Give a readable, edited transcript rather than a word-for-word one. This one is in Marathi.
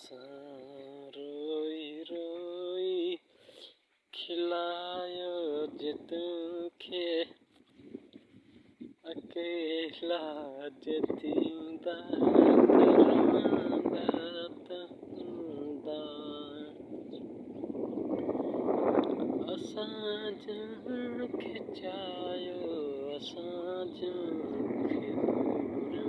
असां रोई रोई खिलायो जे तोखे अकेला जे थींदा त रहंदा त हूंदा। असां जंहिंखे चाहियो असां जंहिंखे घूरियो